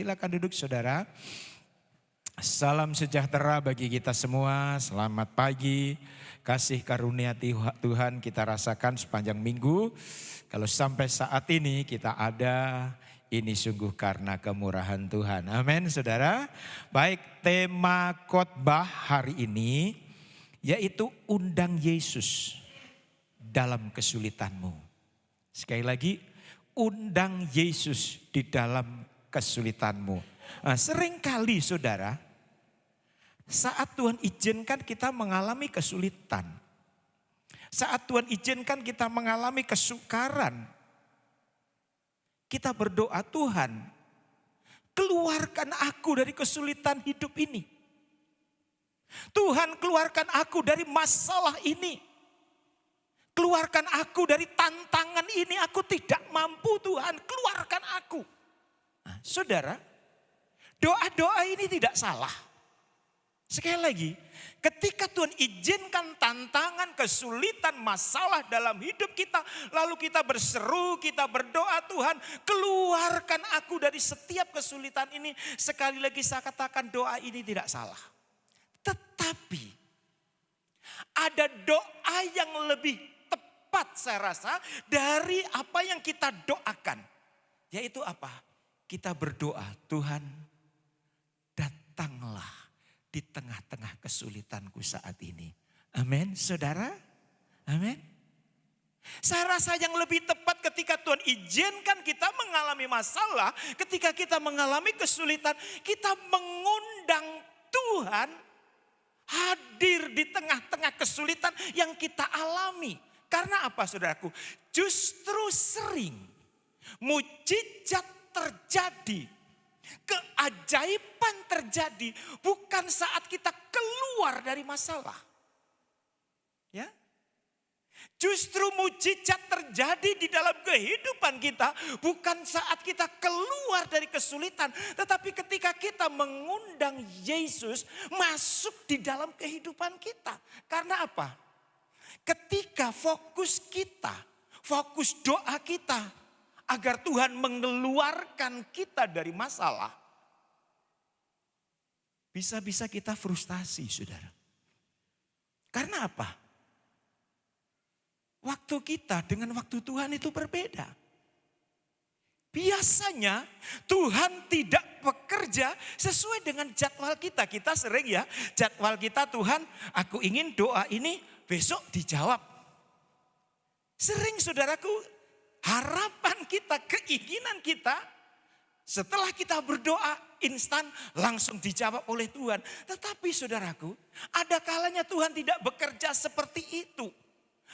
Silakan duduk saudara. Salam sejahtera bagi kita semua, selamat pagi. Kasih karunia Tuhan kita rasakan sepanjang minggu. Kalau sampai saat ini kita ada, ini sungguh karena kemurahan Tuhan. Amin saudara. Baik, tema khotbah hari ini yaitu undang Yesus dalam kesulitanmu. Sekali lagi, undang Yesus di dalam kesulitanmu. Nah, seringkali saudara, saat Tuhan izinkan kita mengalami kesulitan, saat Tuhan izinkan kita mengalami kesukaran, kita berdoa, Tuhan, keluarkan aku dari kesulitan hidup ini. Tuhan, keluarkan aku dari masalah ini. Keluarkan aku dari tantangan ini, aku tidak mampu Tuhan, keluarkan aku. Nah, saudara, doa-doa ini tidak salah. Sekali lagi, ketika Tuhan izinkan tantangan, kesulitan, masalah dalam hidup kita, lalu kita berseru, kita berdoa, Tuhan keluarkan aku dari setiap kesulitan ini. Sekali lagi saya katakan doa ini tidak salah. Tetapi ada doa yang lebih tepat saya rasa dari apa yang kita doakan. Yaitu apa? Kita berdoa, Tuhan datanglah di tengah-tengah kesulitanku saat ini. Amin, saudara. Amin. Saya rasa yang lebih tepat ketika Tuhan izinkan kita mengalami masalah, ketika kita mengalami kesulitan, kita mengundang Tuhan hadir di tengah-tengah kesulitan yang kita alami. Karena apa saudaraku? Justru sering mujizat terjadi, keajaiban terjadi bukan saat kita keluar dari masalah. Ya. Justru mujizat terjadi di dalam kehidupan kita bukan saat kita keluar dari kesulitan, tetapi ketika kita mengundang Yesus masuk di dalam kehidupan kita. Karena apa? Ketika fokus kita, fokus doa kita agar Tuhan mengeluarkan kita dari masalah, bisa-bisa kita frustasi, saudara. Karena apa? Waktu kita dengan waktu Tuhan itu berbeda. Biasanya Tuhan tidak bekerja sesuai dengan jadwal kita. Kita sering ya, jadwal kita, Tuhan aku ingin doa ini besok dijawab. Sering saudaraku, harapan kita, keinginan kita, setelah kita berdoa instan langsung dijawab oleh Tuhan. Tetapi saudaraku, ada kalanya Tuhan tidak bekerja seperti itu.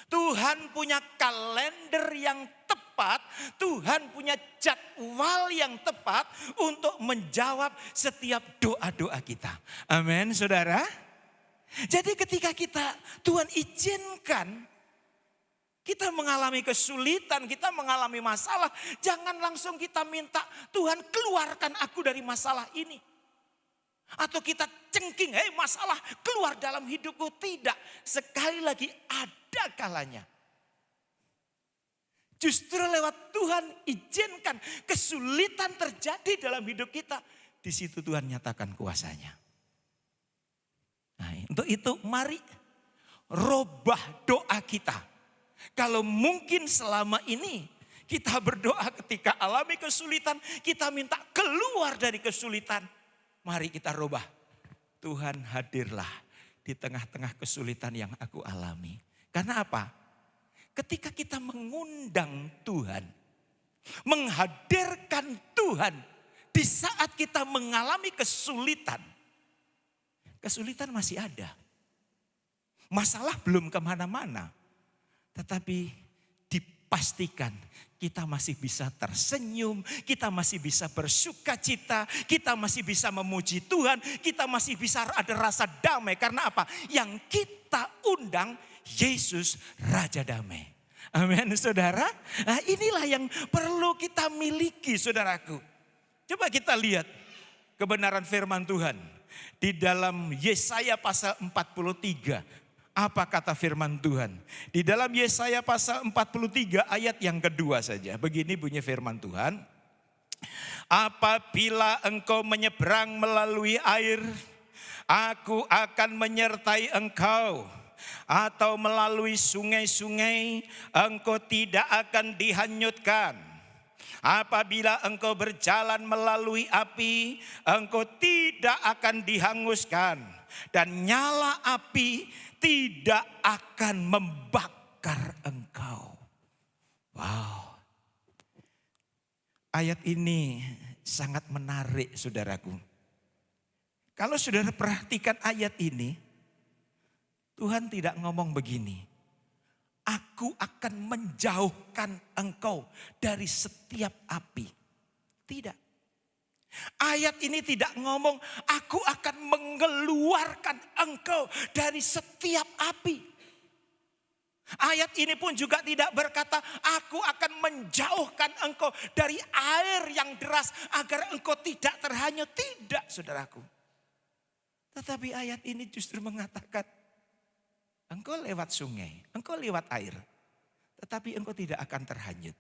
Tuhan punya kalender yang tepat, Tuhan punya jadwal yang tepat untuk menjawab setiap doa-doa kita. Amin saudara. Jadi ketika Tuhan izinkan kita mengalami kesulitan, kita mengalami masalah, jangan langsung kita minta Tuhan keluarkan aku dari masalah ini. Atau kita cengking, hei masalah keluar dalam hidupku. Tidak, sekali lagi ada kalanya. Justru lewat Tuhan izinkan kesulitan terjadi dalam hidup kita. Di situ Tuhan nyatakan kuasanya. Nah, untuk itu mari robah doa kita. Kalau mungkin selama ini kita berdoa ketika alami kesulitan, kita minta keluar dari kesulitan. Mari kita robah. Tuhan hadirlah di tengah-tengah kesulitan yang aku alami. Karena apa? Ketika kita mengundang Tuhan, menghadirkan Tuhan di saat kita mengalami kesulitan. Kesulitan masih ada. Masalah belum kemana-mana. Tetapi dipastikan kita masih bisa tersenyum, kita masih bisa bersuka cita, kita masih bisa memuji Tuhan, kita masih bisa ada rasa damai. Karena apa? Yang kita undang Yesus Raja Damai. Amin saudara. Nah, inilah yang perlu kita miliki saudaraku. Coba kita lihat kebenaran firman Tuhan. Di dalam Yesaya pasal 43. Apa kata firman Tuhan? Di dalam Yesaya pasal 43 ayat yang kedua saja. Begini bunyi firman Tuhan. Apabila engkau menyeberang melalui air, aku akan menyertai engkau. Atau melalui sungai-sungai, engkau tidak akan dihanyutkan. Apabila engkau berjalan melalui api, engkau tidak akan dihanguskan. Dan nyala api tidak akan membakar engkau. Wow. Ayat ini sangat menarik, saudaraku. Kalau saudara perhatikan ayat ini, Tuhan tidak ngomong begini, aku akan menjauhkan engkau dari setiap api. Tidak. Ayat ini tidak ngomong, aku akan mengeluarkan engkau dari setiap api. Ayat ini pun juga tidak berkata, aku akan menjauhkan engkau dari air yang deras agar engkau tidak terhanyut. Tidak, saudaraku. Tetapi ayat ini justru mengatakan, engkau lewat sungai, engkau lewat air, tetapi engkau tidak akan terhanyut.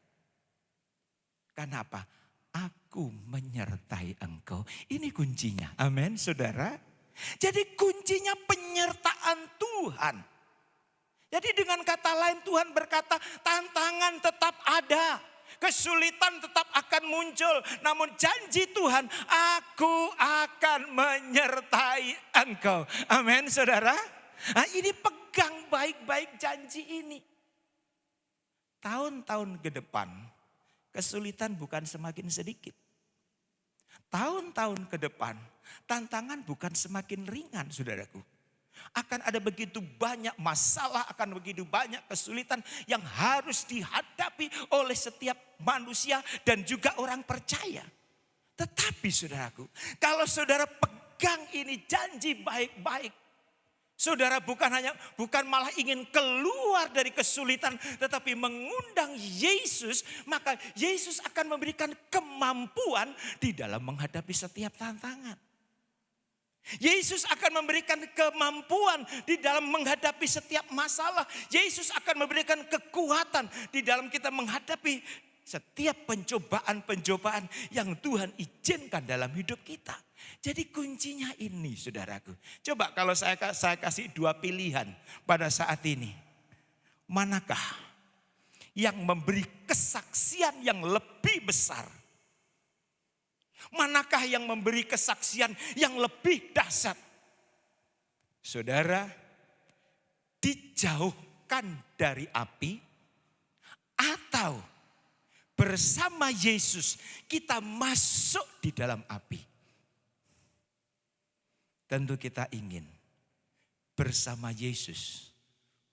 Karena apa? Aku menyertai engkau. Ini kuncinya. Amin, saudara. Jadi kuncinya penyertaan Tuhan. Jadi dengan kata lain Tuhan berkata, tantangan tetap ada, kesulitan tetap akan muncul. Namun janji Tuhan, aku akan menyertai engkau. Amin, saudara. Nah, ini pegang baik-baik janji ini. Tahun-tahun ke depan, kesulitan bukan semakin sedikit. Tahun-tahun ke depan, tantangan bukan semakin ringan, saudaraku. Akan ada begitu banyak masalah, akan begitu banyak kesulitan yang harus dihadapi oleh setiap manusia dan juga orang percaya. Tetapi saudaraku, kalau saudara pegang ini janji baik-baik, saudara bukan malah ingin keluar dari kesulitan, tetapi mengundang Yesus, maka Yesus akan memberikan kemampuan di dalam menghadapi setiap tantangan. Yesus akan memberikan kemampuan di dalam menghadapi setiap masalah. Yesus akan memberikan kekuatan di dalam kita menghadapi setiap pencobaan-pencobaan yang Tuhan izinkan dalam hidup kita. Jadi kuncinya ini, saudaraku. Coba kalau saya kasih dua pilihan pada saat ini. Manakah yang memberi kesaksian yang lebih besar? Manakah yang memberi kesaksian yang lebih dahsyat? Saudara, dijauhkan dari api atau bersama Yesus kita masuk di dalam api? Tentu kita ingin bersama Yesus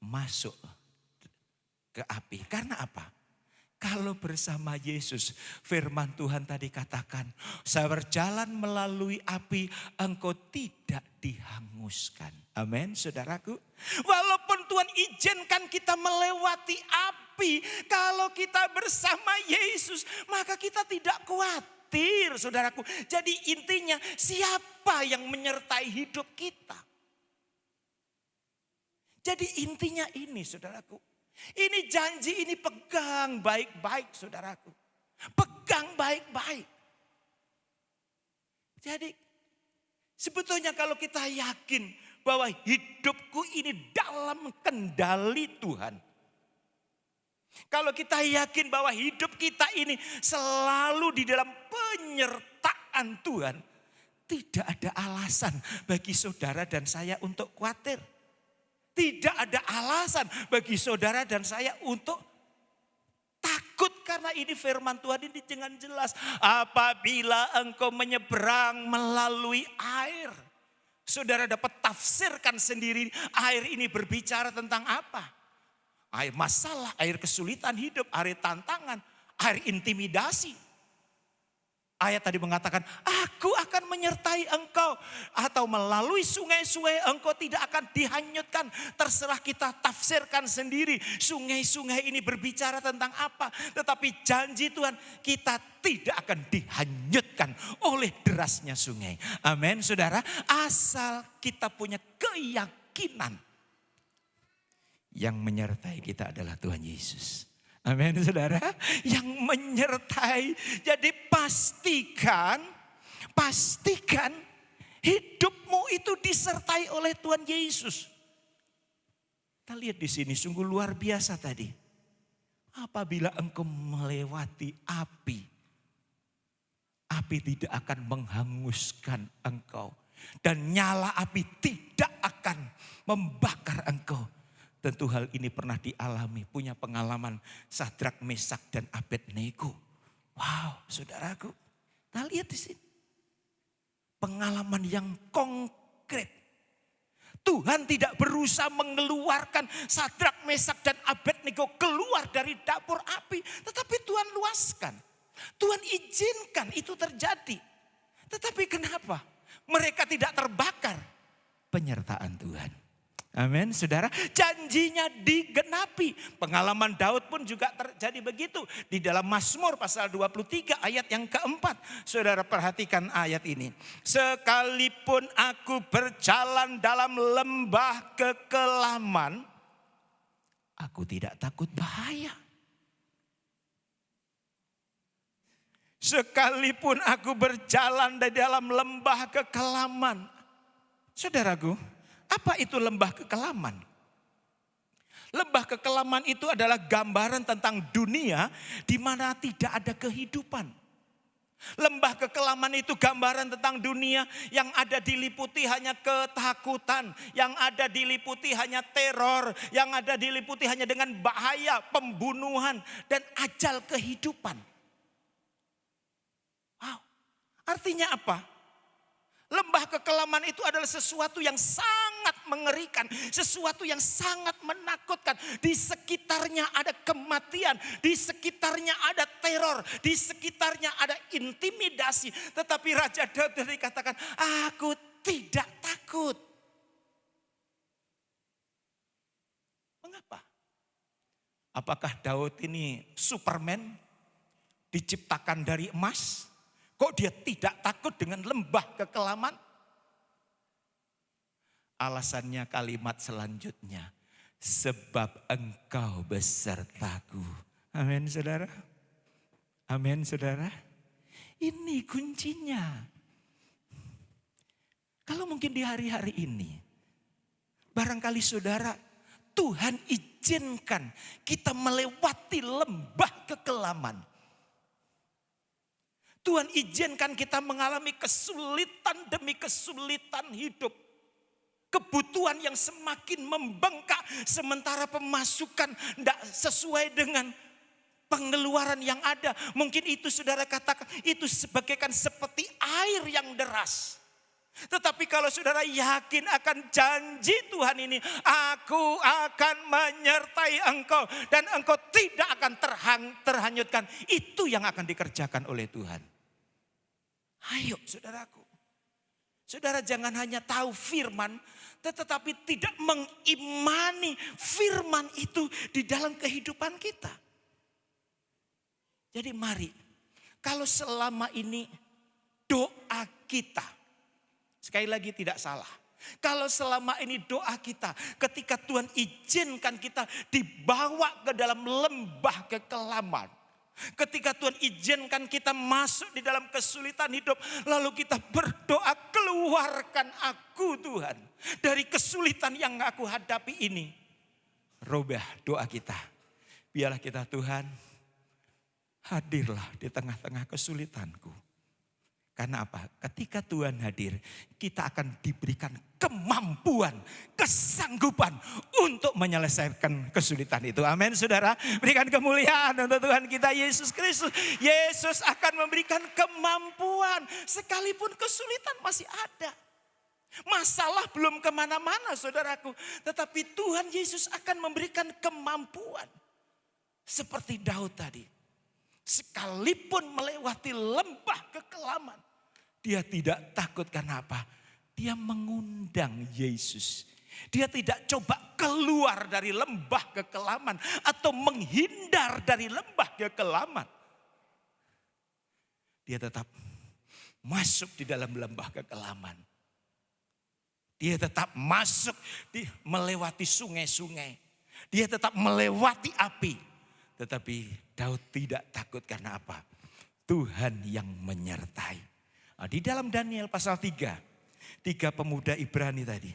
masuk ke api. Karena apa? Kalau bersama Yesus, firman Tuhan tadi katakan, saya berjalan melalui api, engkau tidak dihanguskan. Amin, saudaraku. Walaupun Tuhan izinkan kita melewati api, kalau kita bersama Yesus, maka kita tidak khawatir, saudaraku. Jadi intinya, siapa yang menyertai hidup kita? Jadi intinya ini, saudaraku. Ini janji, ini pegang baik-baik, saudaraku. Pegang baik-baik. Jadi sebetulnya kalau kita yakin bahwa hidupku ini dalam kendali Tuhan. Kalau kita yakin bahwa hidup kita ini selalu di dalam penyertaan Tuhan. Tidak ada alasan bagi saudara dan saya untuk khawatir. Tidak ada alasan bagi saudara dan saya untuk takut, karena ini firman Tuhan ini dengan jelas. Apabila engkau menyeberang melalui air. Saudara dapat tafsirkan sendiri air ini berbicara tentang apa. Air masalah, air kesulitan hidup, air tantangan, air intimidasi. Ayat tadi mengatakan, aku akan menyertai engkau. Atau melalui sungai-sungai engkau tidak akan dihanyutkan. Terserah kita tafsirkan sendiri. Sungai-sungai ini berbicara tentang apa. Tetapi janji Tuhan, kita tidak akan dihanyutkan oleh derasnya sungai. Amin, saudara. Asal kita punya keyakinan. Yang menyertai kita adalah Tuhan Yesus. Amin saudara. Yang menyertai. Jadi pastikan hidupmu itu disertai oleh Tuhan Yesus. Kita lihat di sini sungguh luar biasa tadi. Apabila engkau melewati api, api tidak akan menghanguskan engkau. Dan nyala api tidak akan membakar engkau. Tentu hal ini pernah dialami, punya pengalaman Sadrak, Mesak, dan Abednego. Wow, saudaraku, kita lihat di sini. Pengalaman yang konkret. Tuhan tidak berusaha mengeluarkan Sadrak, Mesak, dan Abednego keluar dari dapur api. Tetapi Tuhan luaskan. Tuhan izinkan itu terjadi. Tetapi kenapa? Mereka tidak terbakar. Penyertaan Tuhan. Amin, saudara. Janjinya digenapi. Pengalaman Daud pun juga terjadi begitu. Di dalam Mazmur pasal 23 ayat yang keempat. Saudara perhatikan ayat ini. Sekalipun aku berjalan dalam lembah kekelaman, aku tidak takut bahaya. Sekalipun aku berjalan di dalam lembah kekelaman. Saudaraku, apa itu lembah kekelaman? Lembah kekelaman itu adalah gambaran tentang dunia di mana tidak ada kehidupan. Lembah kekelaman itu gambaran tentang dunia yang ada diliputi hanya ketakutan, yang ada diliputi hanya teror, yang ada diliputi hanya dengan bahaya, pembunuhan, dan ajal kehidupan. Wow, artinya apa? Lembah kekelaman itu adalah sesuatu yang sangat mengerikan. Sesuatu yang sangat menakutkan. Di sekitarnya ada kematian. Di sekitarnya ada teror. Di sekitarnya ada intimidasi. Tetapi Raja Daud dikatakan, aku tidak takut. Mengapa? Apakah Daud ini Superman? Diciptakan dari emas? Kok dia tidak takut dengan lembah kekelaman? Alasannya kalimat selanjutnya. Sebab engkau besertaku. Amin saudara. Amin saudara. Ini kuncinya. Kalau mungkin di hari-hari ini. Barangkali saudara, Tuhan izinkan kita melewati lembah kekelaman. Tuhan izinkan kita mengalami kesulitan demi kesulitan hidup. Kebutuhan yang semakin membengkak sementara pemasukan tidak sesuai dengan pengeluaran yang ada. Mungkin itu saudara katakan itu sebagaikan seperti air yang deras. Tetapi kalau saudara yakin akan janji Tuhan ini, aku akan menyertai engkau dan engkau tidak akan terhanyutkan. Itu yang akan dikerjakan oleh Tuhan. Ayo saudaraku. Saudara jangan hanya tahu firman, tetapi tidak mengimani firman itu di dalam kehidupan kita. Jadi mari, kalau selama ini doa kita, sekali lagi tidak salah. Kalau selama ini doa kita, ketika Tuhan izinkan kita dibawa ke dalam lembah kekelaman. Ketika Tuhan izinkan kita masuk di dalam kesulitan hidup. Lalu kita berdoa, keluarkan aku Tuhan. Dari kesulitan yang aku hadapi ini. Robah doa kita. Biarlah kita Tuhan, hadirlah di tengah-tengah kesulitanku. Karena apa? Ketika Tuhan hadir, kita akan diberikan kemampuan, kesanggupan untuk menyelesaikan kesulitan itu. Amin saudara. Berikan kemuliaan untuk Tuhan kita Yesus Kristus. Yesus akan memberikan kemampuan sekalipun kesulitan masih ada. Masalah belum kemana-mana saudaraku. Tetapi Tuhan Yesus akan memberikan kemampuan. Seperti Daud tadi. Sekalipun melewati lembah kekelaman. Dia tidak takut karena apa? Dia mengundang Yesus. Dia tidak coba keluar dari lembah kekelaman. Atau menghindar dari lembah kekelaman. Dia tetap masuk di dalam lembah kekelaman. Dia tetap masuk melewati sungai-sungai. Dia tetap melewati api. Tetapi Daud tidak takut karena apa? Tuhan yang menyertai. Nah, di dalam Daniel pasal 3 pemuda Ibrani tadi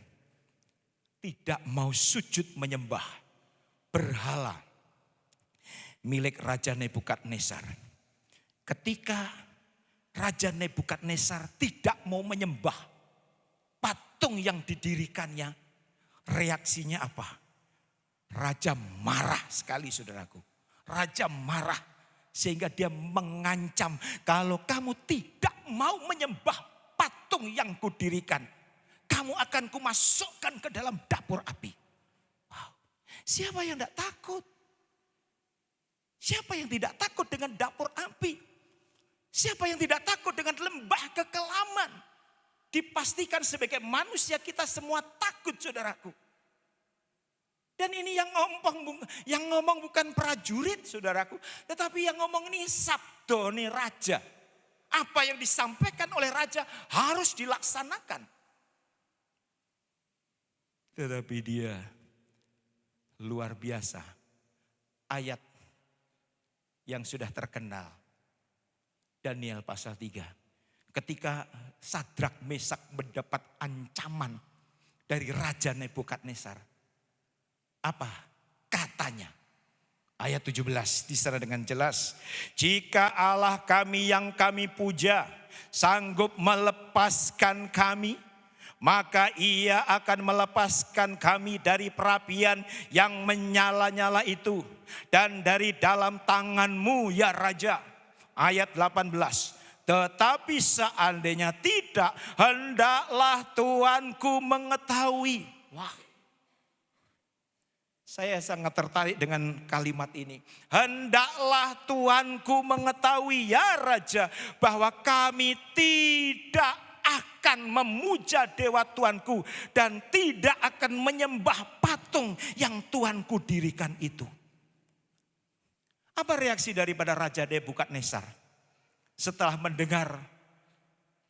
tidak mau sujud menyembah berhala milik Raja Nebukadnezar. Ketika Raja Nebukadnezar tidak mau menyembah patung yang didirikannya, reaksinya apa? Raja marah sekali, saudaraku. Raja marah sehingga dia mengancam, kalau kamu tidak mau menyembah patung yang kudirikan, kamu akan kumasukkan ke dalam dapur api. Wow. Siapa yang tidak takut? Siapa yang tidak takut dengan dapur api? Siapa yang tidak takut dengan lembah kekelaman? Dipastikan sebagai manusia kita semua takut, saudaraku. Dan ini yang ngomong bukan prajurit, saudaraku. Tetapi yang ngomong ini sabdone raja. Apa yang disampaikan oleh raja harus dilaksanakan. Tetapi dia luar biasa. Ayat yang sudah terkenal. Daniel pasal 3. Ketika Sadrak Mesak mendapat ancaman dari Raja Nebukadnezar. Apa katanya? Ayat 17 di sana dengan jelas. Jika Allah kami yang kami puja sanggup melepaskan kami, maka ia akan melepaskan kami dari perapian yang menyala-nyala itu. Dan dari dalam tanganmu ya Raja. Ayat 18. Tetapi seandainya tidak, hendaklah Tuanku mengetahui. Wah. Saya sangat tertarik dengan kalimat ini. Hendaklah Tuanku mengetahui ya Raja, bahwa kami tidak akan memuja dewa Tuanku dan tidak akan menyembah patung yang Tuanku dirikan itu. Apa reaksi daripada Raja Nebukadnezar setelah mendengar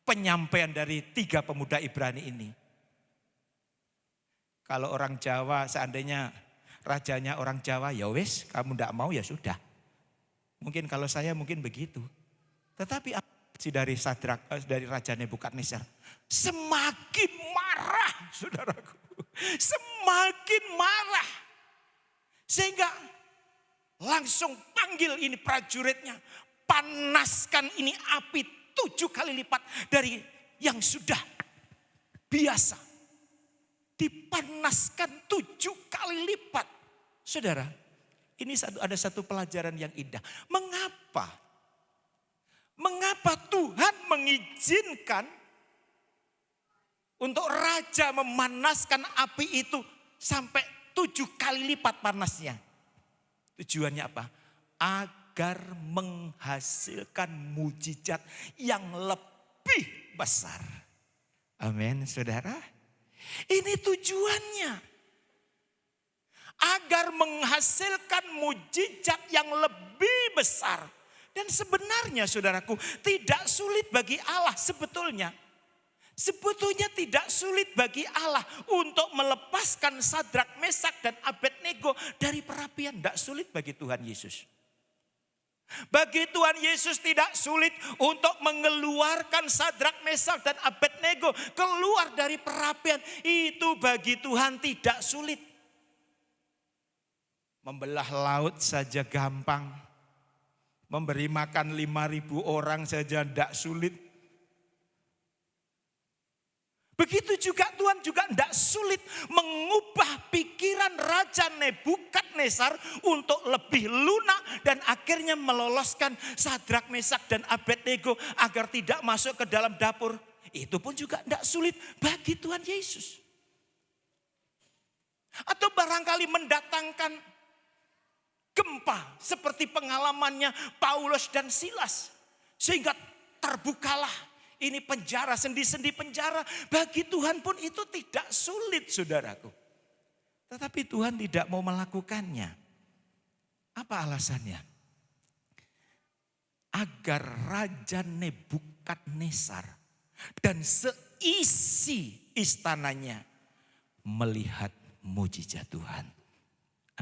penyampaian dari 3 pemuda Ibrani ini? Kalau orang Jawa seandainya rajanya orang Jawa, ya wes kamu tidak mau ya sudah. Mungkin kalau saya mungkin begitu. Tetapi apa dari dari Raja Nebukadnezar? Semakin marah, saudaraku. Semakin marah. Sehingga langsung panggil ini prajuritnya. Panaskan ini api 7 kali lipat dari yang sudah biasa. Dipanaskan 7 kali lipat. Saudara, ini ada satu pelajaran yang indah. Mengapa? Mengapa Tuhan mengizinkan untuk raja memanaskan api itu sampai 7 kali lipat panasnya? Tujuannya apa? Agar menghasilkan mujizat yang lebih besar. Amin, saudara. Ini tujuannya. Agar menghasilkan mujizat yang lebih besar. Dan sebenarnya saudaraku, tidak sulit bagi Allah sebetulnya. Sebetulnya tidak sulit bagi Allah untuk melepaskan Sadrak, Mesak dan Abednego dari perapian. Tidak sulit bagi Tuhan Yesus. Bagi Tuhan Yesus tidak sulit untuk mengeluarkan Sadrak, Mesak dan Abednego keluar dari perapian. Itu bagi Tuhan tidak sulit. Membelah laut saja gampang. Memberi makan 5.000 orang saja tidak sulit. Begitu juga Tuhan juga tidak sulit mengubah pikiran Raja Nebukadnezar untuk lebih lunak dan akhirnya meloloskan Sadrak, Mesak dan Abednego agar tidak masuk ke dalam dapur. Itu pun juga tidak sulit bagi Tuhan Yesus. Atau barangkali mendatangkan gempa seperti pengalamannya Paulus dan Silas. Sehingga terbukalah ini penjara, sendi-sendi penjara. Bagi Tuhan pun itu tidak sulit, saudaraku. Tetapi Tuhan tidak mau melakukannya. Apa alasannya? Agar Raja Nebukadnezar dan seisi istananya melihat mujizat Tuhan.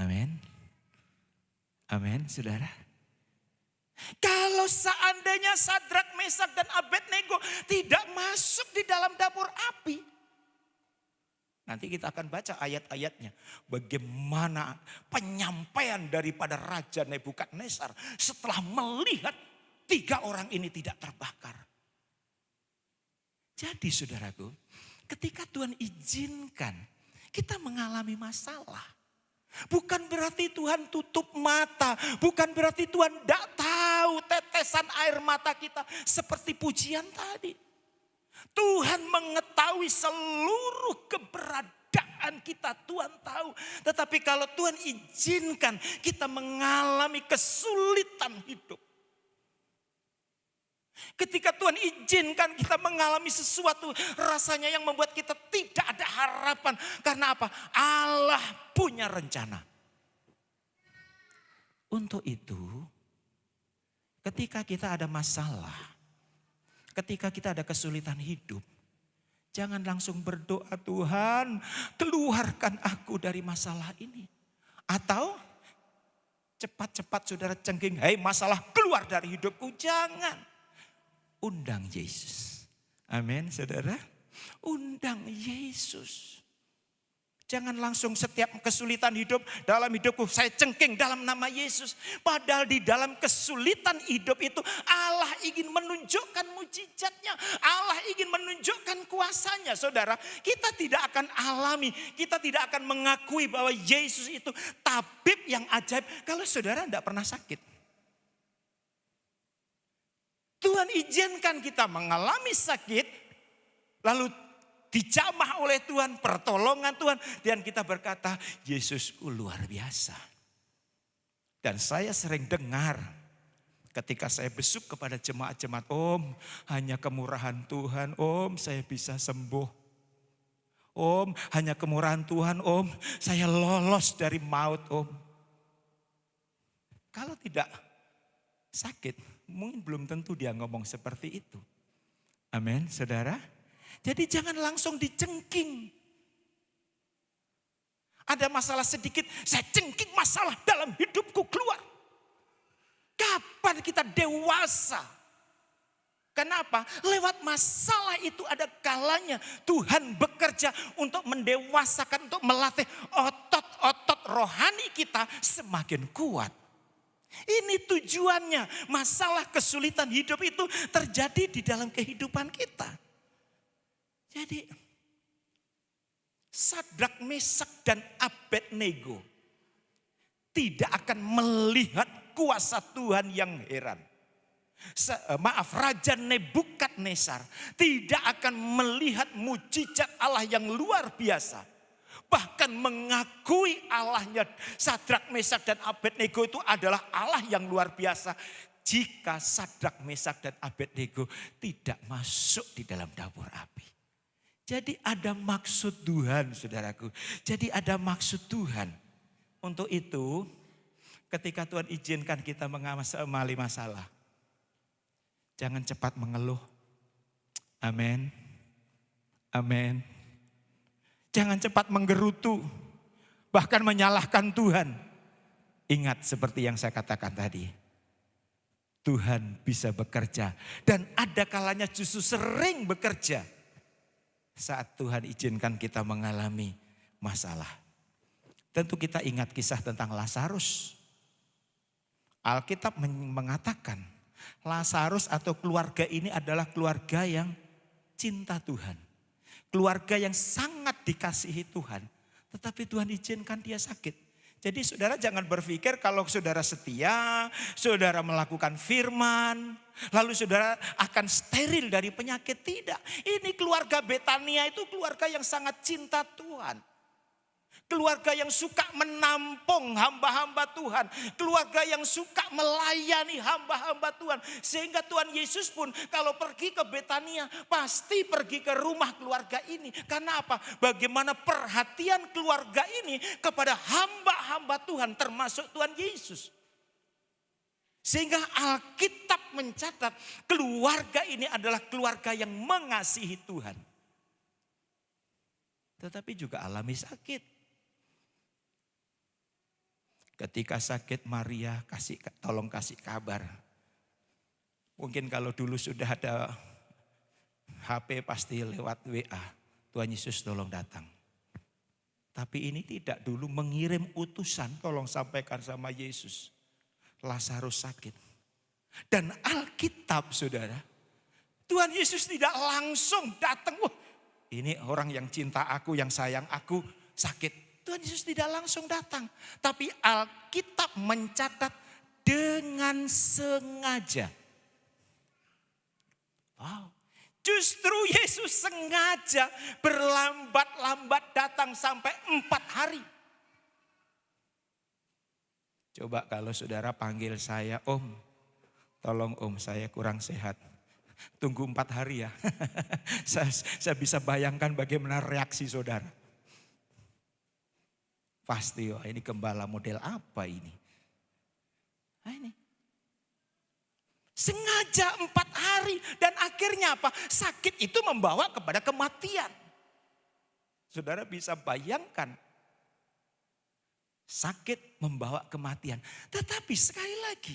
Amin. Amin. Amin, saudara. Kalau seandainya Sadrak, Mesak, dan Abednego tidak masuk di dalam dapur api. Nanti kita akan baca ayat-ayatnya. Bagaimana penyampaian daripada Raja Nebukadnezar setelah melihat 3 orang ini tidak terbakar. Jadi saudaraku, ketika Tuhan izinkan kita mengalami masalah, bukan berarti Tuhan tutup mata. Bukan berarti Tuhan tidak tahu tetesan air mata kita seperti pujian tadi. Tuhan mengetahui seluruh keberadaan kita. Tuhan tahu. Tetapi kalau Tuhan izinkan kita mengalami kesulitan hidup. Ketika Tuhan izinkan kita mengalami sesuatu rasanya yang membuat kita tidak ada harapan. Karena apa? Allah punya rencana. Untuk itu, ketika kita ada masalah, ketika kita ada kesulitan hidup, jangan langsung berdoa, Tuhan keluarkan aku dari masalah ini. Atau cepat-cepat saudara cengking, hei masalah keluar dari hidupku, jangan. Undang Yesus. Amin, saudara. Undang Yesus. Jangan langsung setiap kesulitan hidup dalam hidupku saya cengking dalam nama Yesus. Padahal di dalam kesulitan hidup itu Allah ingin menunjukkan mujizatnya. Allah ingin menunjukkan kuasanya. Saudara, kita tidak akan alami, kita tidak akan mengakui bahwa Yesus itu tabib yang ajaib kalau saudara tidak pernah sakit. Tuhan izinkan kita mengalami sakit, lalu dijamah oleh Tuhan, pertolongan Tuhan. Dan kita berkata, Yesusku luar biasa. Dan saya sering dengar ketika saya besuk kepada jemaat-jemaat, Om hanya kemurahan Tuhan, Om saya bisa sembuh. Om hanya kemurahan Tuhan, Om saya lolos dari maut, Om. Kalau tidak sakit, mungkin belum tentu dia ngomong seperti itu. Amin, saudara. Jadi jangan langsung dicengking. Ada masalah sedikit, saya cengking masalah dalam hidupku keluar. Kapan kita dewasa? Kenapa? Lewat masalah itu ada kalanya Tuhan bekerja untuk mendewasakan, untuk melatih otot-otot rohani kita semakin kuat. Ini tujuannya. Masalah kesulitan hidup itu terjadi di dalam kehidupan kita. Jadi Sadrak, Mesak, dan Abednego tidak akan melihat kuasa Tuhan yang heran. Raja Nebukadnezar tidak akan melihat mujizat Allah yang luar biasa. Bahkan mengakui Allahnya Sadrak, Mesak, dan Abednego itu adalah Allah yang luar biasa. Jika Sadrak, Mesak, dan Abednego tidak masuk di dalam dapur api. Jadi ada maksud Tuhan, saudaraku. Jadi ada maksud Tuhan. Untuk itu ketika Tuhan izinkan kita mengalami masalah, jangan cepat mengeluh. Amin. Amin. Jangan cepat menggerutu, bahkan menyalahkan Tuhan. Ingat seperti yang saya katakan tadi. Tuhan bisa bekerja dan ada kalanya justru sering bekerja saat Tuhan izinkan kita mengalami masalah. Tentu kita ingat kisah tentang Lazarus. Alkitab mengatakan Lazarus atau keluarga ini adalah keluarga yang cinta Tuhan. Keluarga yang sangat dikasihi Tuhan. Tetapi Tuhan izinkan dia sakit. Jadi saudara jangan berpikir kalau saudara setia, saudara melakukan firman, lalu saudara akan steril dari penyakit. Tidak. Ini keluarga Betania itu keluarga yang sangat cinta Tuhan. Keluarga yang suka menampung hamba-hamba Tuhan. Keluarga yang suka melayani hamba-hamba Tuhan. Sehingga Tuhan Yesus pun kalau pergi ke Betania pasti pergi ke rumah keluarga ini. Karena apa? Bagaimana perhatian keluarga ini kepada hamba-hamba Tuhan termasuk Tuhan Yesus. Sehingga Alkitab mencatat keluarga ini adalah keluarga yang mengasihi Tuhan. Tetapi juga alami sakit. Ketika sakit Maria tolong kasih kabar. Mungkin kalau dulu sudah ada HP pasti lewat WA. Tuhan Yesus tolong datang. Tapi ini tidak, dulu mengirim utusan, tolong sampaikan sama Yesus. Lazarus sakit. Dan Alkitab saudara, Tuhan Yesus tidak langsung datang. Wah, ini orang yang cinta aku, yang sayang aku sakit. Tuhan Yesus tidak langsung datang. Tapi Alkitab mencatat dengan sengaja. Wow. Justru Yesus sengaja berlambat-lambat datang sampai 4 hari. Coba kalau saudara panggil saya, Om, tolong Om, saya kurang sehat. Tunggu 4 hari ya. saya bisa bayangkan bagaimana reaksi saudara. Pasti, oh, ini gembala model apa ini? Nah, ini. Sengaja 4 hari dan akhirnya apa? Sakit itu membawa kepada kematian. Saudara bisa bayangkan. Sakit membawa kematian. Tetapi sekali lagi,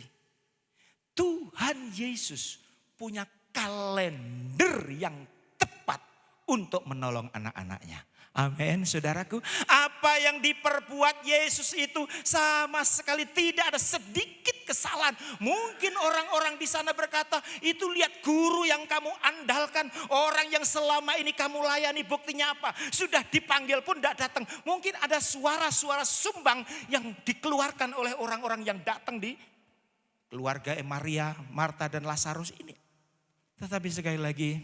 Tuhan Yesus punya kalender yang tepat untuk menolong anak-anaknya. Amin, saudaraku. Apa yang diperbuat Yesus itu sama sekali tidak ada sedikit kesalahan. Mungkin orang-orang di sana berkata, itu lihat guru yang kamu andalkan, orang yang selama ini kamu layani, buktinya apa? Sudah dipanggil pun tidak datang. Mungkin ada suara-suara sumbang yang dikeluarkan oleh orang-orang yang datang di keluarga Maria, Marta dan Lazarus ini. Tetapi sekali lagi,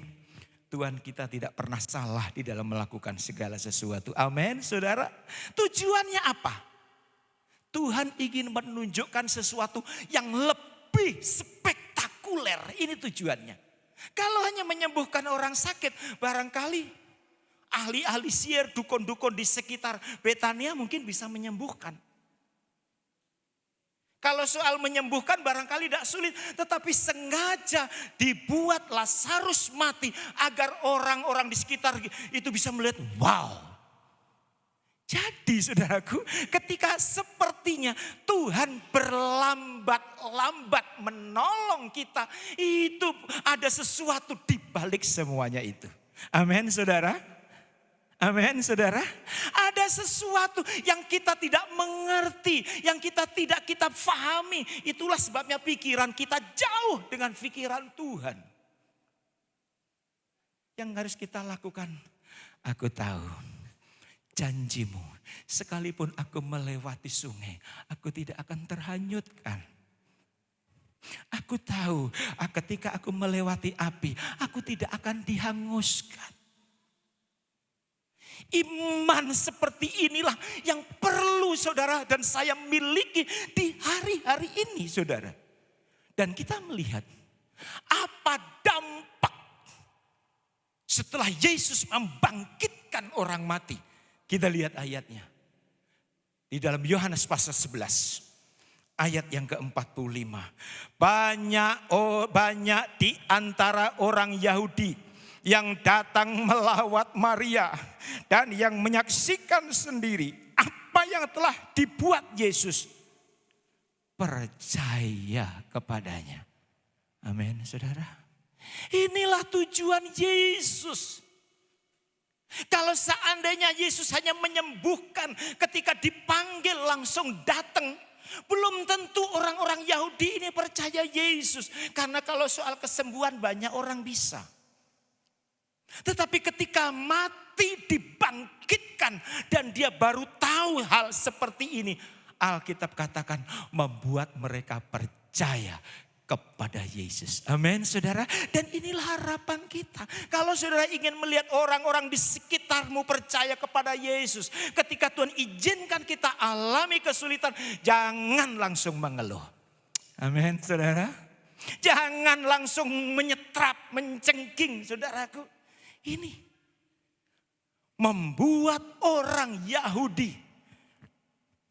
Tuhan kita tidak pernah salah di dalam melakukan segala sesuatu. Amin, saudara. Tujuannya apa? Tuhan ingin menunjukkan sesuatu yang lebih spektakuler. Ini tujuannya. Kalau hanya menyembuhkan orang sakit, barangkali ahli-ahli sihir, dukun-dukun di sekitar Betania mungkin bisa menyembuhkan. Kalau soal menyembuhkan barangkali tidak sulit. Tetapi sengaja dibuat Lazarus mati. Agar orang-orang di sekitar itu bisa melihat, wow. Jadi saudaraku, ketika sepertinya Tuhan berlambat-lambat menolong kita. Itu ada sesuatu di balik semuanya itu. Amin saudara. Amin saudara. Ada sesuatu yang kita tidak mengerti. Yang kita pahami. Itulah sebabnya pikiran kita jauh dengan pikiran Tuhan. Yang harus kita lakukan. Aku tahu janjimu. Sekalipun aku melewati sungai. Aku tidak akan terhanyutkan. Aku tahu ketika aku melewati api. Aku tidak akan dihanguskan. Iman seperti inilah yang perlu saudara dan saya miliki di hari-hari ini saudara. Dan kita melihat apa dampak setelah Yesus membangkitkan orang mati. Kita lihat ayatnya. Di dalam Yohanes pasal 11 ayat yang ke-45. Banyak di antara orang Yahudi yang datang melawat Maria dan yang menyaksikan sendiri apa yang telah dibuat Yesus, percaya kepadanya. Amin saudara. Inilah tujuan Yesus. Kalau seandainya Yesus hanya menyembuhkan ketika dipanggil langsung datang, belum tentu orang-orang Yahudi ini percaya Yesus. Karena kalau soal kesembuhan banyak orang bisa. Tetapi ketika mati dibangkitkan dan dia baru tahu hal seperti ini. Alkitab katakan membuat mereka percaya kepada Yesus. Amin saudara. Dan inilah harapan kita. Kalau saudara ingin melihat orang-orang di sekitarmu percaya kepada Yesus. Ketika Tuhan izinkan kita alami kesulitan. Jangan langsung mengeluh. Amin saudara. Jangan langsung menyetrap, mencengking saudaraku. Ini membuat orang Yahudi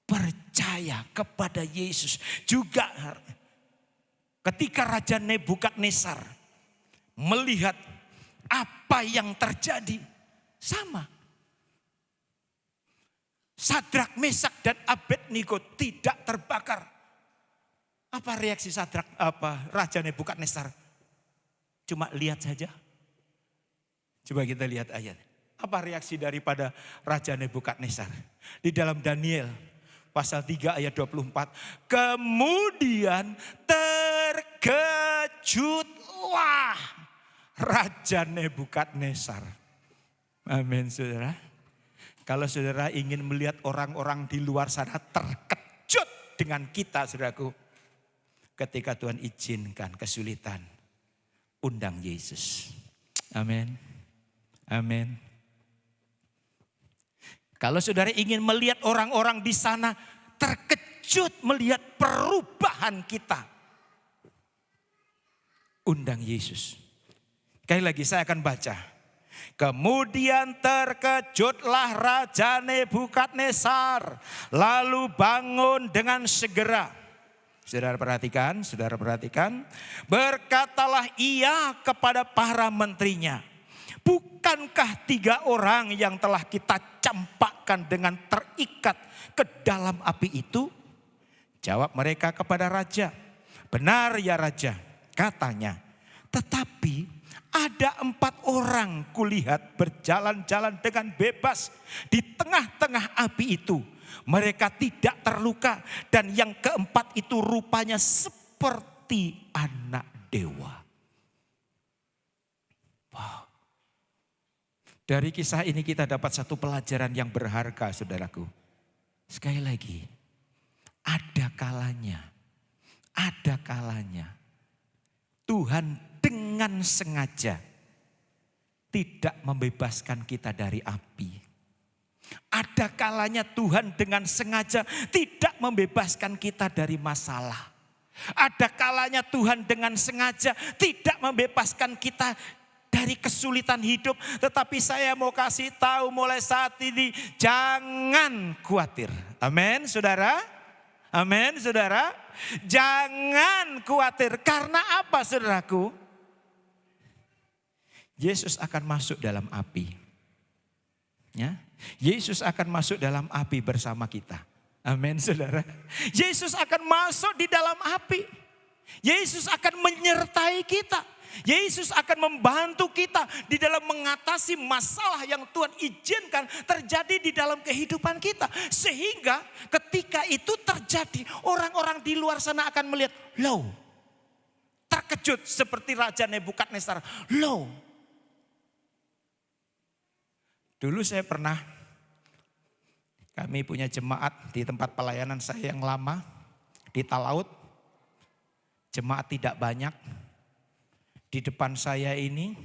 percaya kepada Yesus. Juga ketika Raja Nebukadnezar melihat apa yang terjadi, sama. Sadrak, Mesak dan Abednego tidak terbakar. Apa reaksi Raja Nebukadnezar? Cuma lihat saja. Coba kita lihat ayat. Apa reaksi daripada Raja Nebukadnezar? Di dalam Daniel pasal 3 ayat 24. Kemudian terkejutlah Raja Nebukadnezar. Amin, saudara. Kalau saudara ingin melihat orang-orang di luar sana terkejut dengan kita, saudaraku. Ketika Tuhan izinkan kesulitan, undang Yesus. Amin. Amin. Kalau saudara ingin melihat orang-orang di sana terkejut melihat perubahan kita, undang Yesus. Sekali lagi saya akan baca. Kemudian terkejutlah Raja Nebukadnezar, lalu bangun dengan segera. Saudara perhatikan. Berkatalah ia kepada para menterinya, bukankah 3 orang yang telah kita campakkan dengan terikat ke dalam api itu? Jawab mereka kepada raja, benar ya raja, katanya. Tetapi ada 4 orang kulihat berjalan-jalan dengan bebas di tengah-tengah api itu. Mereka tidak terluka dan yang keempat itu rupanya seperti anak dewa. Wow. Dari kisah ini kita dapat satu pelajaran yang berharga, saudaraku. Sekali lagi, ada kalanya Tuhan dengan sengaja tidak membebaskan kita dari api. Ada kalanya Tuhan dengan sengaja tidak membebaskan kita dari masalah. Ada kalanya Tuhan dengan sengaja tidak membebaskan kita dari kesulitan hidup. Tetapi saya mau kasih tahu mulai saat ini, jangan khawatir. Amin, saudara. Amin, saudara. Jangan khawatir. Karena apa, saudaraku? Yesus akan masuk dalam api. Ya, Yesus akan masuk dalam api bersama kita. Amin, saudara. Yesus akan masuk di dalam api. Yesus akan menyertai kita. Yesus akan membantu kita di dalam mengatasi masalah yang Tuhan izinkan terjadi di dalam kehidupan kita. Sehingga ketika itu terjadi, orang-orang di luar sana akan melihat, loh, terkejut seperti Raja Nebukadnezar. Loh, dulu saya kami punya jemaat di tempat pelayanan saya yang lama di Talaut. Jemaat tidak banyak. Di depan saya ini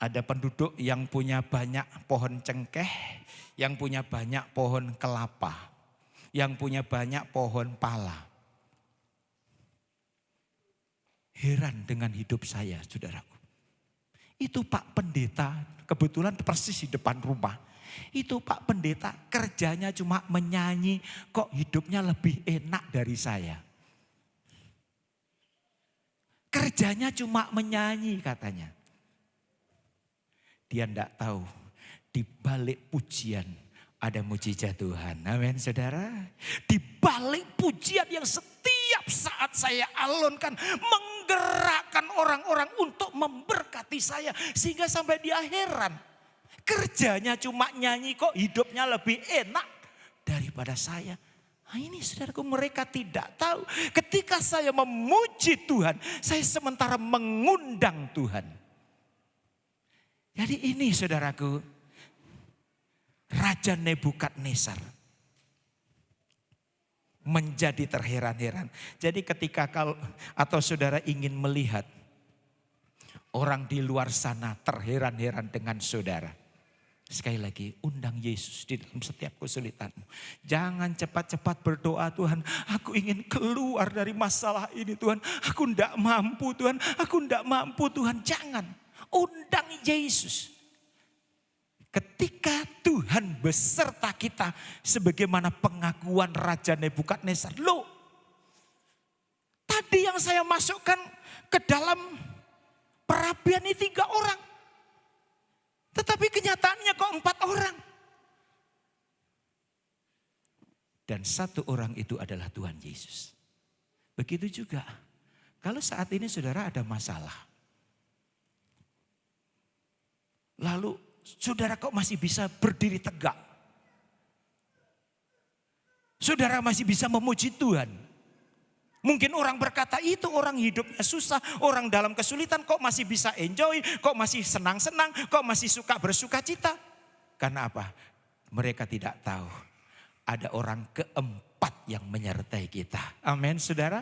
ada penduduk yang punya banyak pohon cengkeh, yang punya banyak pohon kelapa, yang punya banyak pohon pala. Heran dengan hidup saya, saudaraku. Itu Pak Pendeta, kebetulan persis di depan rumah. Itu Pak Pendeta kerjanya cuma menyanyi, kok hidupnya lebih enak dari saya. Kerjanya cuma menyanyi katanya. Dia enggak tahu di balik pujian ada mujizat Tuhan. Amin, saudara. Di balik pujian yang setiap saat saya alunkan menggerakkan orang-orang untuk memberkati saya. Sehingga sampai dia heran. Kerjanya cuma nyanyi kok hidupnya lebih enak daripada saya. Nah ini saudaraku, mereka tidak tahu. Ketika saya memuji Tuhan, saya sementara mengundang Tuhan. Jadi ini saudaraku, Raja Nebukadnezar menjadi terheran-heran. Jadi ketika atau saudara ingin melihat orang di luar sana terheran-heran dengan saudara, sekali lagi, undang Yesus di dalam setiap kesulitanmu. Jangan cepat-cepat berdoa, Tuhan, aku ingin keluar dari masalah ini, Tuhan. Aku tidak mampu, Tuhan. Aku tidak mampu, Tuhan. Jangan. Undang Yesus. Ketika Tuhan beserta kita, sebagaimana pengakuan Raja Nebukadnezar. Loh, tadi yang saya masukkan ke dalam perapian ini 3 orang. Tetapi kenyataannya kok 4 orang. Dan satu orang itu adalah Tuhan Yesus. Begitu juga kalau saat ini saudara ada masalah. Lalu saudara kok masih bisa berdiri tegak? Saudara masih bisa memuji Tuhan. Mungkin orang berkata itu orang hidupnya susah, orang dalam kesulitan kok masih bisa enjoy, kok masih senang-senang, kok masih suka bersuka cita. Karena apa? Mereka tidak tahu ada orang keempat yang menyertai kita. Amin saudara.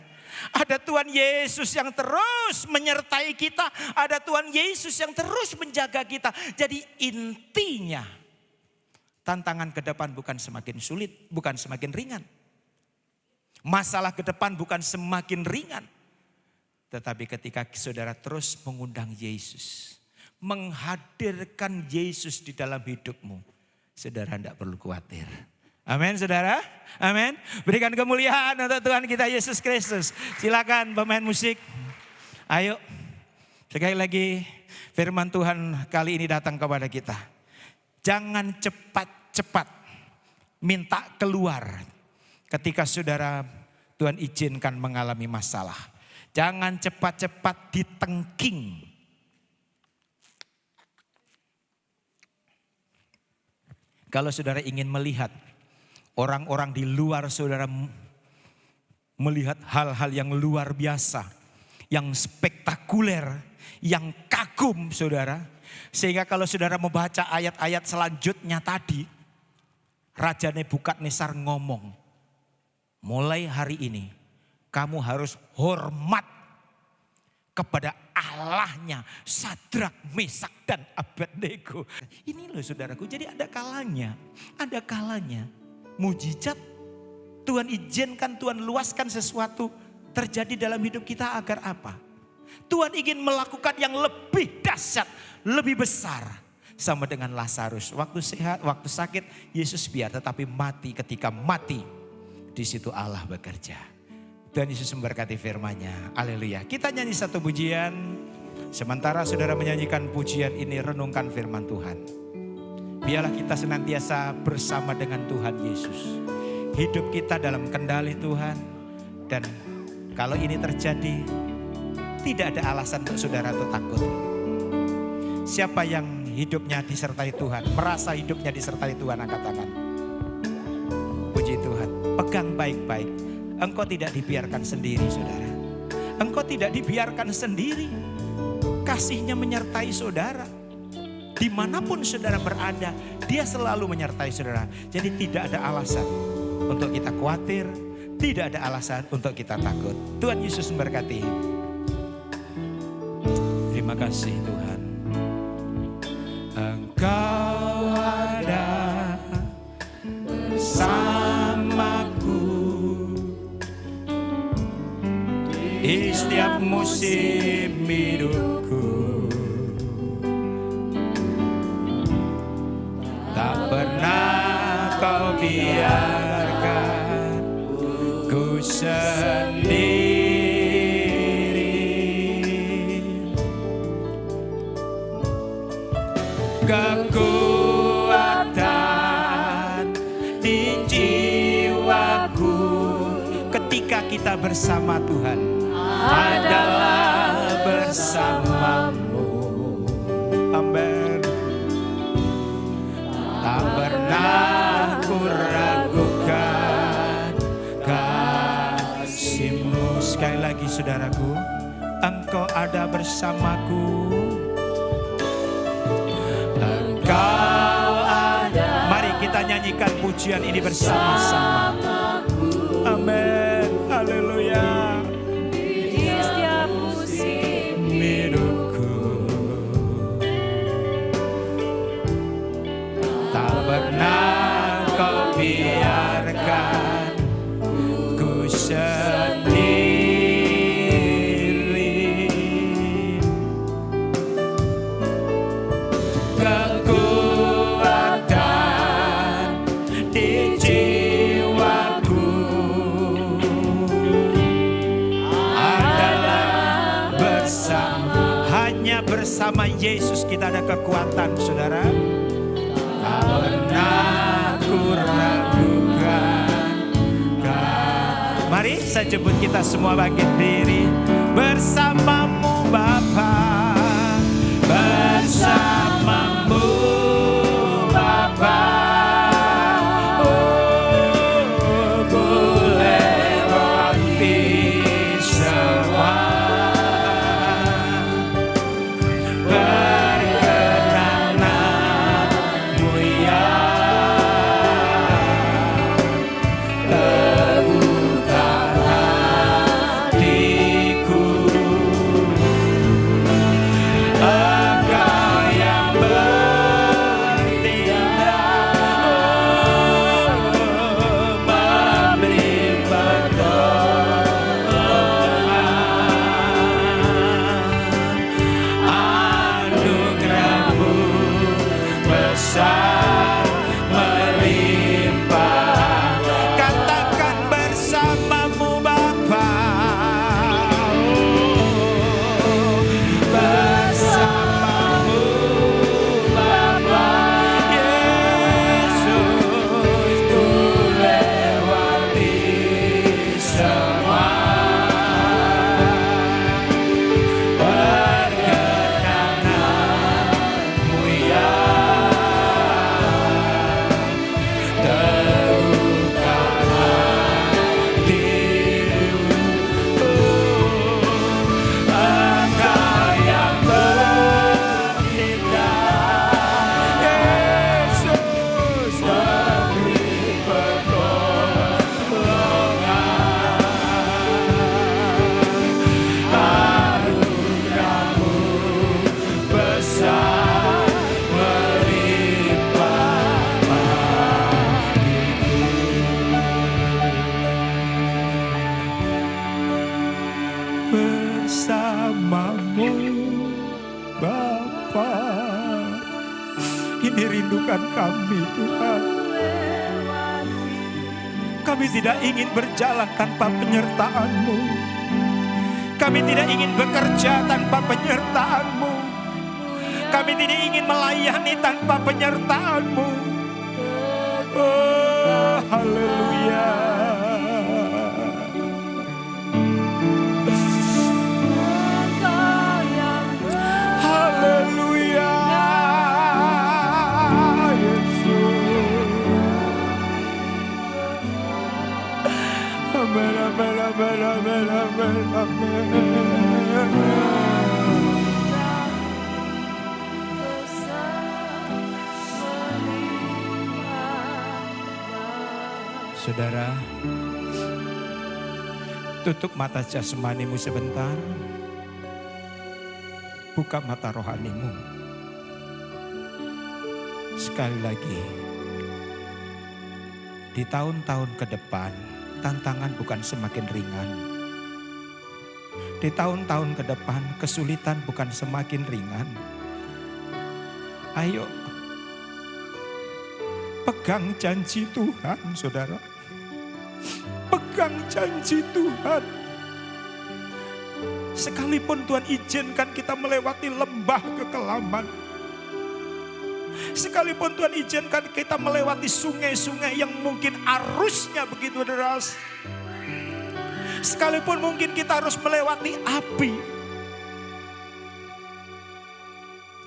Ada Tuhan Yesus yang terus menyertai kita. Ada Tuhan Yesus yang terus menjaga kita. Jadi intinya tantangan ke depan bukan semakin sulit, bukan semakin ringan. Masalah ke depan bukan semakin ringan. Tetapi ketika saudara terus mengundang Yesus, menghadirkan Yesus di dalam hidupmu, saudara tidak perlu khawatir. Amin saudara, amin. Berikan kemuliaan untuk Tuhan kita Yesus Kristus. Silakan pemain musik. Ayo, sekali lagi firman Tuhan kali ini datang kepada kita. Jangan cepat-cepat minta keluar ketika saudara Tuhan izinkan mengalami masalah. Jangan cepat-cepat ditengking. Kalau saudara ingin melihat orang-orang di luar saudara melihat hal-hal yang luar biasa, yang spektakuler, yang kagum saudara. Sehingga kalau saudara membaca ayat-ayat selanjutnya tadi, Raja Nebukadnezar ngomong, mulai hari ini kamu harus hormat kepada Allahnya Sadrak, Mesak dan Abednego. Ini loh saudaraku, jadi ada kalanya mujizat Tuhan izinkan, Tuhan luaskan sesuatu terjadi dalam hidup kita agar apa? Tuhan ingin melakukan yang lebih dahsyat, lebih besar. Sama dengan Lazarus, waktu sehat, waktu sakit, Yesus biar tetapi mati. Ketika mati, di situ Allah bekerja. Tuhan Yesus memberkati firman-Nya. Haleluya. Kita nyanyi satu pujian. Sementara saudara menyanyikan pujian ini, renungkan firman Tuhan. Biarlah kita senantiasa bersama dengan Tuhan Yesus. Hidup kita dalam kendali Tuhan. Dan kalau ini terjadi, tidak ada alasan untuk saudara untuk takut. Siapa yang hidupnya disertai Tuhan, merasa hidupnya disertai Tuhan, angkat tangan. Puji Tuhan, pegang baik-baik. Engkau tidak dibiarkan sendiri saudara. Engkau tidak dibiarkan sendiri. Kasih-Nya menyertai saudara. Dimanapun saudara berada, Dia selalu menyertai saudara. Jadi tidak ada alasan untuk kita khawatir. Tidak ada alasan untuk kita takut. Tuhan Yesus memberkati. Terima kasih Tuhan. Engkau ada bersamaku di setiap musim hidupku. Tak pernah Kau biarkan ku sendiri. Kekuatan di jiwaku ketika kita bersama Tuhan adalah bersamamu. Amin. Tak pernah ku ragukan kasih-Mu. Sekali lagi saudaraku, Engkau ada bersamaku. Engkau ada. Mari kita nyanyikan pujian ini bersama-sama. Amin. Haleluya. Di setiap musim hidupku, tak pernah Kau biarkan ku sendiri. Kekuatan di jiwaku adalah bersama. Hanya bersama Yesus kita ada kekuatan saudara. Tak pernah ku ragukan Mari saya jemput kita semua bangkit diri. Bersamamu Bapa, bersamamu Bapa. Oh, ku lewati semua. Berkenanmu ya, teguhkan hatiku. Engkau yang bertindak, memberi pertolongan. Anugerahmu besar melimpah. Katakan bersamamu Bapa. Oh, bersamamu Bapa. Yesus, ku lewati semua. Perkenananmu ya, teguhkan hatiku. Engkau yang bertindak, Yesus, memberi pertolongan. Anugerahmu besar melimpah. Bersamamu Bapa. Ini rindukan kami Tuhan. Kami tidak ingin berjalan tanpa penyertaan-Mu. Kami tidak ingin bekerja tanpa penyertaan-Mu. Kami tidak ingin melayani tanpa penyertaan-Mu. Oh, haleluya. Haleluya. Yesus. Amen, amen, amen, amen, amen, amen. Saudara, tutup mata jasmanimu sebentar. Buka mata rohanimu. Sekali lagi, di tahun-tahun ke depan, tantangan bukan semakin ringan. Di tahun-tahun ke depan, kesulitan bukan semakin ringan. Ayo, pegang janji Tuhan, saudara. Pegang janji Tuhan. Sekalipun Tuhan izinkan kita melewati lembah kekelaman. Sekalipun Tuhan izinkan kita melewati sungai-sungai yang mungkin arusnya begitu deras. Sekalipun mungkin kita harus melewati api.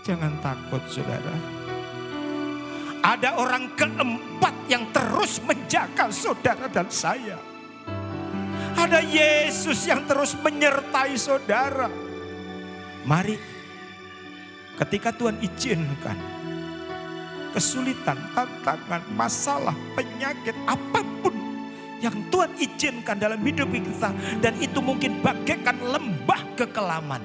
Jangan takut saudara. Ada orang keempat yang terus menjaga saudara dan saya. Ada Yesus yang terus menyertai saudara. Mari, ketika Tuhan izinkan kesulitan, tantangan, masalah, penyakit, apapun yang Tuhan izinkan dalam hidup kita, dan itu mungkin bagaikan lembah kekelaman.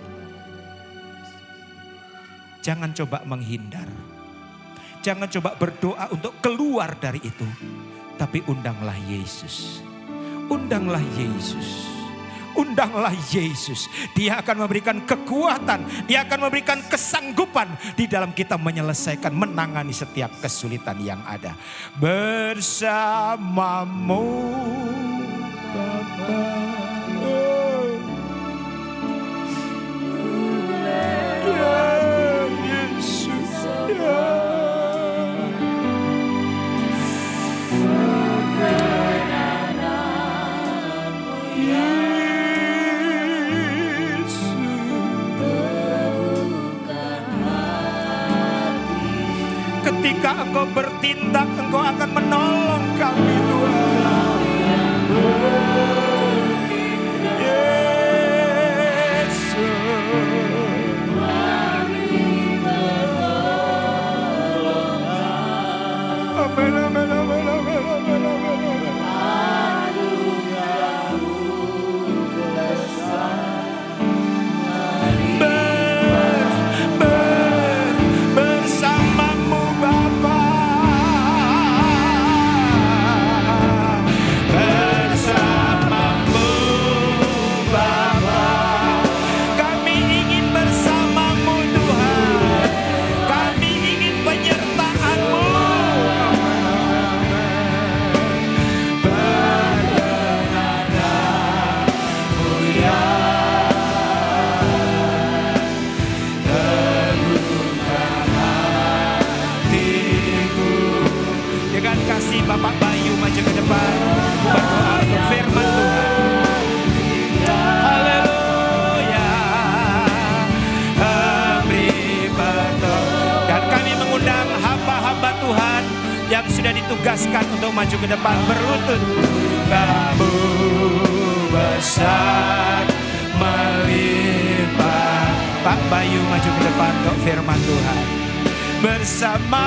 Jangan coba menghindar. Jangan coba berdoa untuk keluar dari itu. Tapi undanglah Yesus. Undanglah Yesus. Undanglah Yesus. Dia akan memberikan kekuatan. Dia akan memberikan kesanggupan di dalam kita menyelesaikan, menangani setiap kesulitan yang ada. Bersamamu Bapa. Ya Yesus. Ya. Ketika Engkau bertindak, Engkau akan menolong kami Tuhan. Amin, amin, amin, amin, amin, amin. Bersamamu Bapa, bersamamu Bapa, kami ingin bersamamu Tuhan, kami ingin penyertaan-Mu. Dengan kasih Bapak Bayu maju ke depan, berdoa untuk firman Tuhan. Haleluya. Dan kami mengundang hamba-hamba Tuhan yang sudah ditugaskan untuk maju ke depan berlutut. Kamu besar melimpah. Pak Bayu maju ke depan untuk firman Tuhan. Bersama